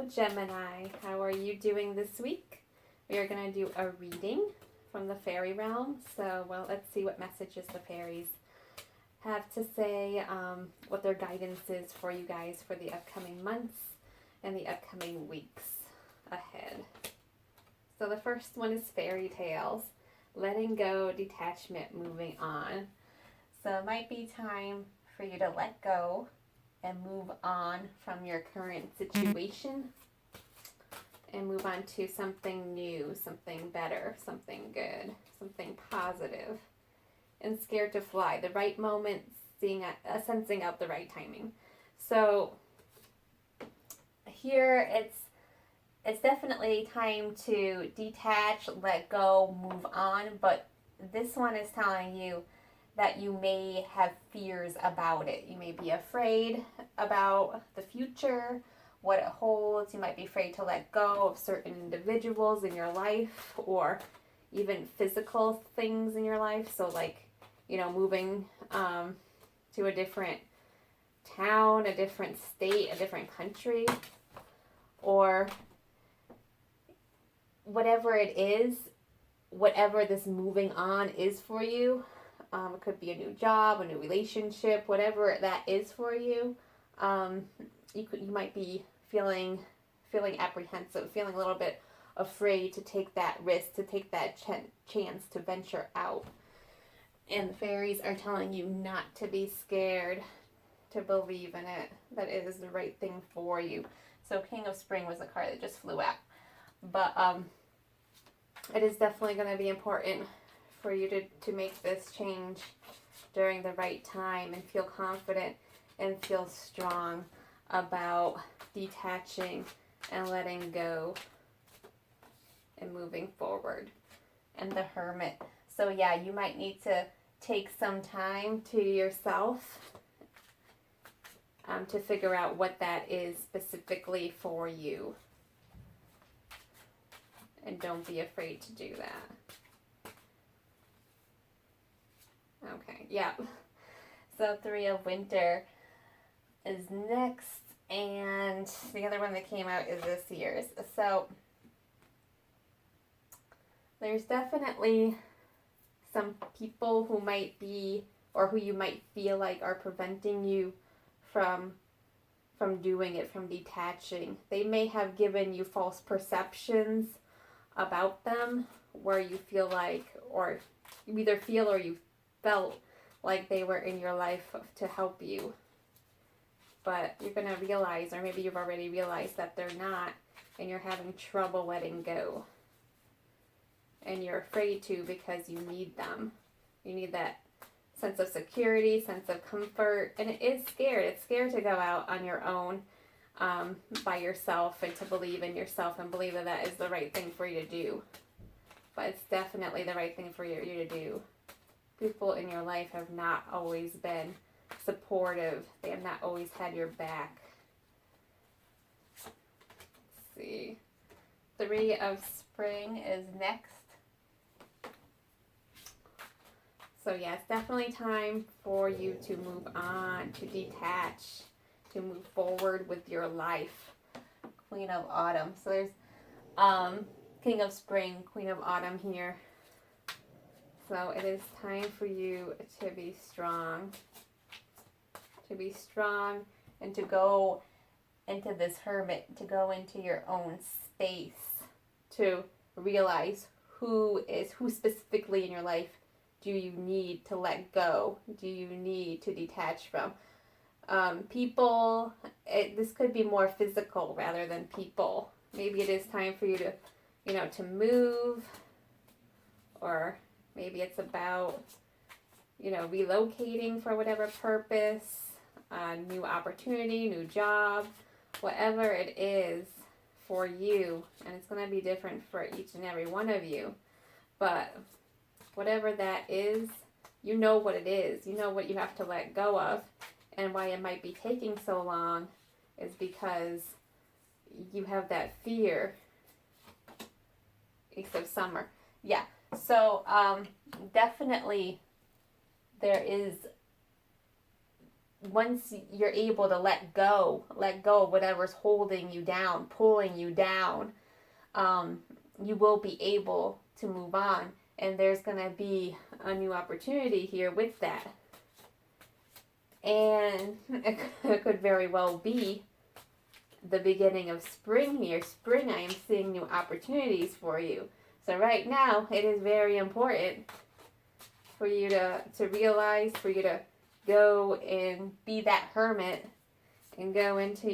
Gemini, how are you doing this week? We are going to do a reading from the fairy realm. So, well, let's see what messages the fairies have to say, what their guidance is for you guys for the upcoming months and the upcoming weeks ahead. So the first one is fairy tales, letting go, detachment, moving on. So it might be time for you to let go and move on from your current situation and move on to something new, something better, something good, something positive. And scared to fly, the right moment, sensing out the right timing. So here it's definitely time to detach, let go, move on, but this one is telling you that you may have fears about it. You may be afraid about the future, what it holds. You might be afraid to let go of certain individuals in your life or even physical things in your life. So like, moving to a different town, a different state, a different country, or whatever it is, whatever this moving on is for you. It could be a new job, a new relationship, whatever that is for you. You might be feeling apprehensive, feeling a little bit afraid to take that risk, to take that chance to venture out. And the fairies are telling you not to be scared, to believe in it, that it is the right thing for you. So King of Spring was a card that just flew out. But it is definitely going to be important for you to make this change during the right time and feel confident and feel strong about detaching and letting go and moving forward. And the Hermit. So yeah, you might need to take some time to yourself to figure out what that is specifically for you. And don't be afraid to do that. Okay, yeah. So Three of Winter is next, and the other one that came out is this year's. So there's definitely some people who might be, or who you might feel like are preventing you from doing it, from detaching. They may have given you false perceptions about them, where you feel like, or you either feel or you felt like they were in your life to help you. But you're going to realize, or maybe you've already realized, that they're not, and you're having trouble letting go. And you're afraid to because you need them. You need that sense of security, sense of comfort, and it is scared. It's scared to go out on your own, by yourself, and to believe in yourself and believe that that is the right thing for you to do. But it's definitely the right thing for you to do. People in your life have not always been supportive. They have not always had your back. Let's see. Three of Spring is next. So yeah, it's definitely time for you to move on, to detach, to move forward with your life. Queen of Autumn. So there's King of Spring, Queen of Autumn here. So it is time for you to be strong. To be strong and to go into this Hermit, to go into your own space, to realize who specifically in your life do you need to let go? Do you need to detach from? People, this could be more physical rather than people. Maybe it is time for you to, to move, or maybe it's about, relocating for whatever purpose, new opportunity, new job, whatever it is for you. And it's going to be different for each and every one of you. But whatever that is, you know what it is. You know what you have to let go of. And why it might be taking so long is because you have that fear. Ace of Summer. Yeah. So definitely there is once you're able to let go of whatever's holding you down, pulling you down, you will be able to move on. And there's going to be a new opportunity here with that. And it could very well be the beginning of spring here. Spring, I am seeing new opportunities for you. So right now, it is very important for you to realize, for you to go and be that hermit and go into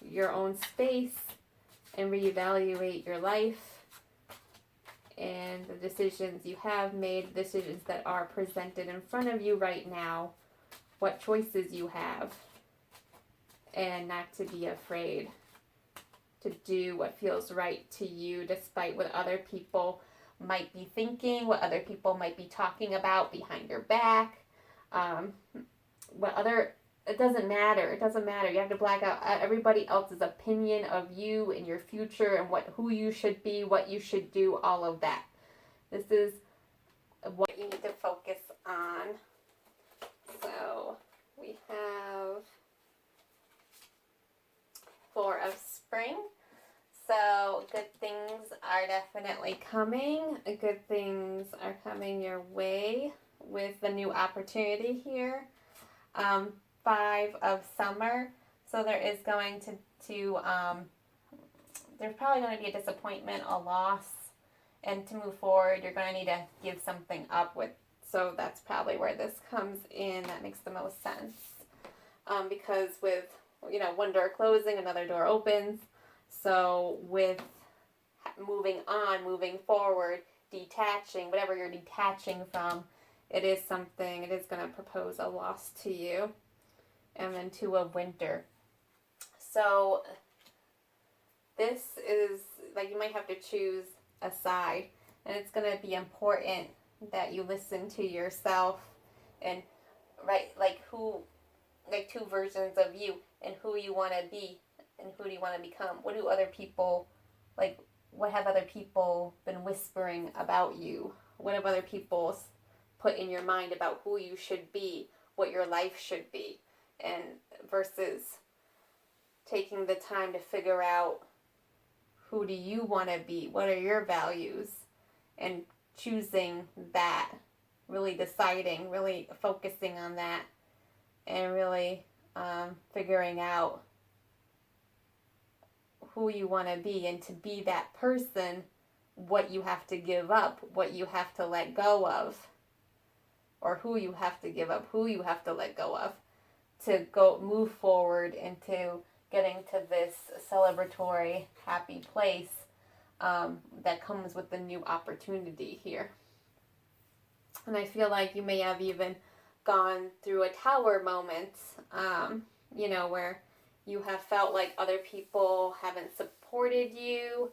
your own space and reevaluate your life and the decisions you have made, decisions that are presented in front of you right now, what choices you have, and not to be afraid to do what feels right to you despite what other people might be thinking, what other people might be talking about behind your back. It doesn't matter. It doesn't matter. You have to black out everybody else's opinion of you and your future and who you should be, what you should do, all of that. This is what you need to focus on. So we have 4 of spring. So good things are definitely coming. Good things are coming your way with the new opportunity here. 5 of summer. So there is going to there's probably going to be a disappointment, a loss, and to move forward, you're going to need to give something up with. So that's probably where this comes in. That makes the most sense. Because with, one door closing, another door opens. So with moving on, moving forward, detaching, whatever you're detaching from, it is going to propose a loss to you. And then 2 of winter. So this is, you might have to choose a side. And it's going to be important that you listen to yourself and, two versions of you and who you want to be and who do you want to become. What do other people, what have other people been whispering about you? What have other people put in your mind about who you should be, what your life should be? And versus taking the time to figure out who do you want to be, what are your values, and choosing that, really deciding, really focusing on that, and really figuring out who you want to be, and to be that person, what you have to give up, what you have to let go of, or who you have to give up, who you have to let go of, to go move forward into getting to this celebratory, happy place that comes with the new opportunity here. And I feel like you may have even gone through a tower moment, where you have felt like other people haven't supported you,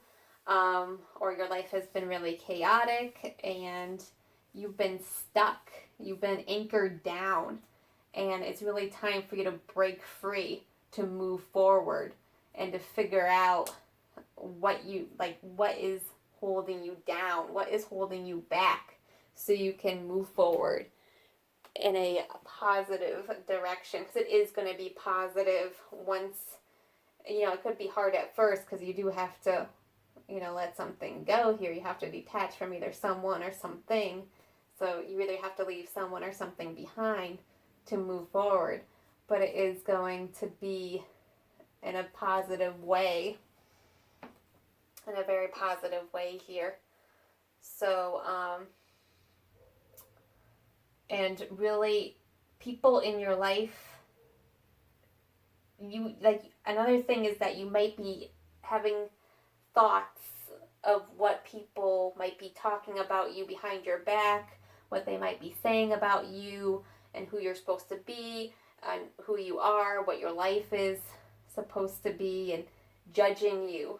or your life has been really chaotic and you've been stuck, you've been anchored down. And it's really time for you to break free, to move forward, and to figure out what is holding you down, what is holding you back, so you can move forward in a positive direction. Because it is going to be positive once, it could be hard at first because you do have to, let something go here. You have to detach from either someone or something. So you either have to leave someone or something behind to move forward, but it is going to be in a positive way, in a very positive way here. So, and really, people in your life, another thing is that you might be having thoughts of what people might be talking about you behind your back, what they might be saying about you, and who you're supposed to be, and who you are, what your life is supposed to be, and judging you.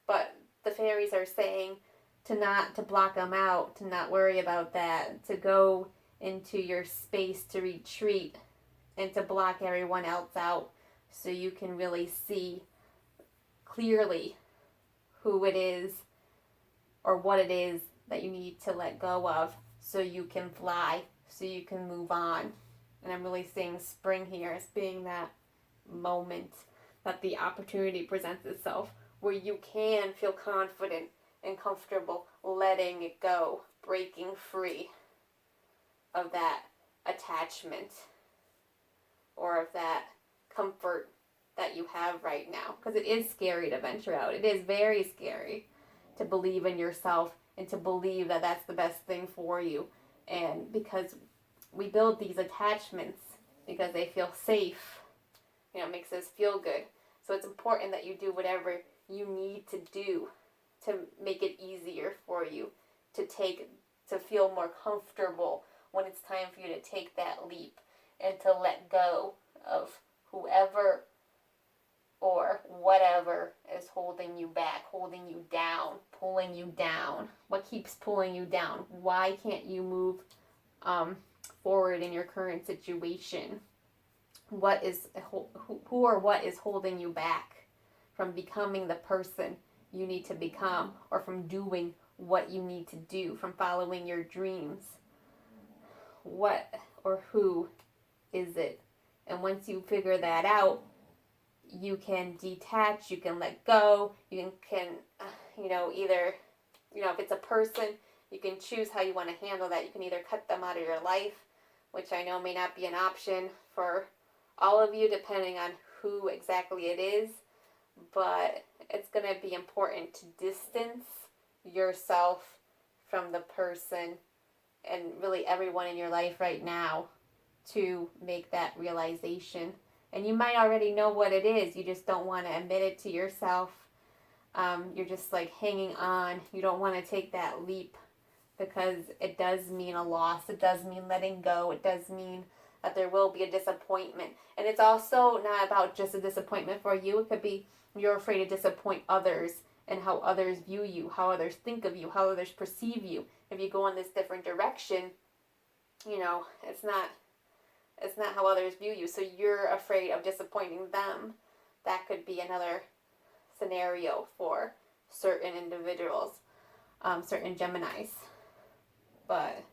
But the fairies are saying to block them out, to not worry about that, to go into your space, to retreat, and to block everyone else out so you can really see clearly who it is or what it is that you need to let go of so you can fly, so you can move on, And I'm really seeing spring here as being that moment that the opportunity presents itself where you can feel confident and comfortable letting it go, breaking free of that attachment or of that comfort that you have right now. Because it is scary to venture out. It is very scary to believe in yourself and to believe that that's the best thing for you. And because we build these attachments because they feel safe, it makes us feel good. So it's important that you do whatever you need to do to make it easier for you to feel more comfortable when it's time for you to take that leap and to let go of whoever or whatever is holding you back, holding you down, pulling you down. What keeps pulling you down? Why can't you move forward in your current situation? Who or what is holding you back from becoming the person you need to become, or from doing what you need to do, from following your dreams? What or who is it? And once you figure that out, you can detach, you can let go, you can either, if it's a person, you can choose how you want to handle that. You can either cut them out of your life, which I know may not be an option for all of you, depending on who exactly it is, but it's going to be important to distance yourself from the person and really everyone in your life right now to make that realization. And you might already know what it is, you just don't want to admit it to yourself. You're just like hanging on. You don't want to take that leap because it does mean a loss. It does mean letting go. It does mean that there will be a disappointment. And it's also not about just a disappointment for you. It could be you're afraid to disappoint others and how others view you, how others think of you, how others perceive you. If you go in this different direction, it's not how others view you. So you're afraid of disappointing them. That could be another scenario for certain individuals, certain Geminis. But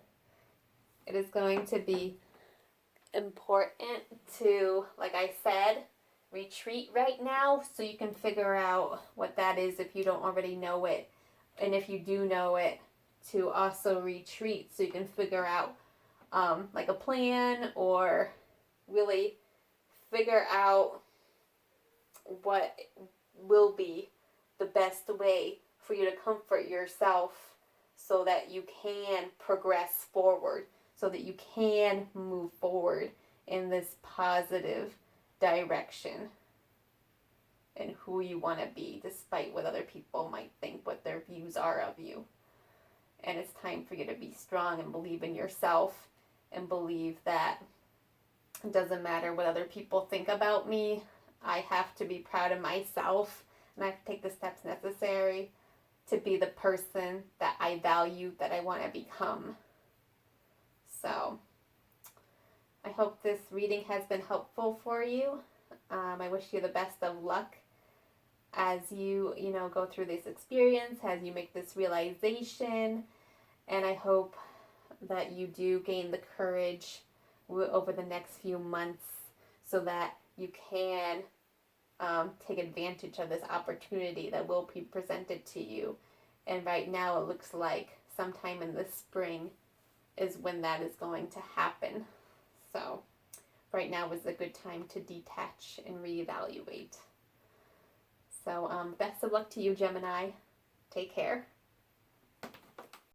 it is going to be important to, like I said, retreat right now so you can figure out what that is if you don't already know it. And if you do know it, to also retreat so you can figure out like a plan, or really figure out what will be the best way for you to comfort yourself so that you can progress forward, so that you can move forward in this positive direction and who you want to be, despite what other people might think, what their views are of you. And it's time for you to be strong and believe in yourself and believe that it doesn't matter what other people think about me. I have to be proud of myself, and I have to take the steps necessary to be the person that I value, that I want to become. So I hope this reading has been helpful for you. I wish you the best of luck as you go through this experience, as you make this realization, and I hope that you do gain the courage over the next few months so that you can take advantage of this opportunity that will be presented to you. And right now it looks like sometime in the spring is when that is going to happen. So right now is a good time to detach and reevaluate. So best of luck to you, Gemini. Take care.